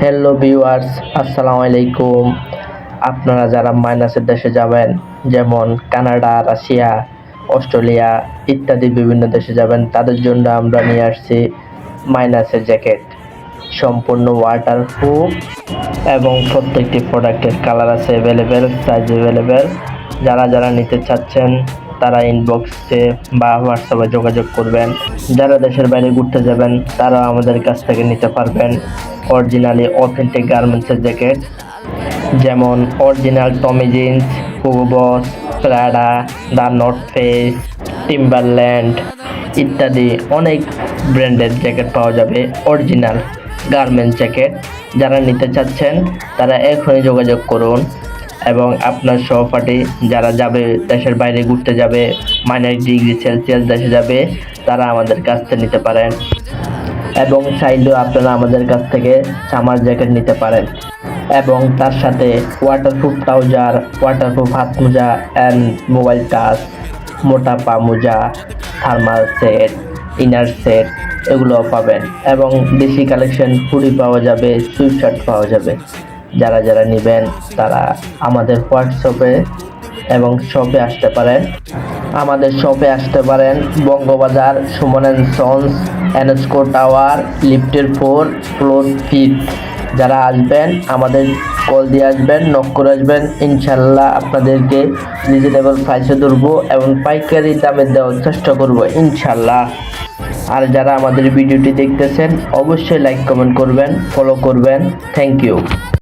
Hello viewers, আসসালামু আলাইকুম। আপনারা যারা মাইনাসের দেশে যাবেন, যেমন কানাডা, রাশিয়া, অস্ট্রেলিয়া ইত্যাদি বিভিন্ন দেশে যাবেন, তাদের জন্য আমরা নিয়ে আসছি মাইনাসের জ্যাকেট। সম্পূর্ণ ওয়াটারপ্রুফ এবং প্রত্যেকটি প্রোডাক্টের কালার আছে অ্যাভেলেবেল, সাইজ অ্যাভেলেবেল। যারা নিতে চাচ্ছেন তারা ইনবক্সে বা হোয়াটসঅ্যাপে যোগাযোগ করবেন। যারা দেশের বাইরে ঘুরতে যাবেন তারা আমাদের কাছ থেকে নিতে পারবেন অরিজিনালি অথেন্টিক গার্মেন্টসের জ্যাকেট, যেমন original Tommy jeans, Hugo boss, Prada, the north face, Timberland ইত্যাদি অনেক ব্র্যান্ডের জ্যাকেট পাওয়া যাবে, অরিজিনাল গার্মেন্টস জ্যাকেট। যারা নিতে চাচ্ছেন তারা এখনই যোগাযোগ করুন এবং আপনার সহপাঠী যারা যাবে দেশের বাইরে ঘুরতে যাবে, -ডিগ্রি সেলসিয়াস দেশে যাবে, তারা আমাদের কাছ থেকে নিতে পারেন এবং চাইলেও আপনারা আমাদের কাছ থেকে সামার জ্যাকেট নিতে পারেন এবং তার সাথে ওয়াটারপ্রুফ ট্রাউজার, ওয়াটারপ্রুফ হাত মোজা অ্যান্ড মোবাইল টাচ, মোটা পা মোজা, থার্মাল সেট, ইনার সেট এগুলোও পাবেন এবং দেশি কালেকশন হুডি পাওয়া যাবে, সুইটশার্ট পাওয়া যাবে। যারা নেবেন তারা আমাদের হোয়াটসঅ্যাপে এবং শপে আসতে পারেন। আমাদের শপে আসতে পারেন Bangabazar, Suman and sons, Ensco tower, লিফটের 4 ফ্লোর 5। যারা আসবেন আমাদের কল দিয়ে আসবেন, নক করে আসবেন, ইনশাল্লাহ আপনাদেরকে রিজনেবল প্রাইসে ধরবো এবং পাইকারি দামে দেওয়ার চেষ্টা করবো ইনশাল্লাহ। আর যারা আমাদের ভিডিওটি দেখতেছেন অবশ্যই লাইক কমেন্ট করবেন, ফলো করবেন। Thank you.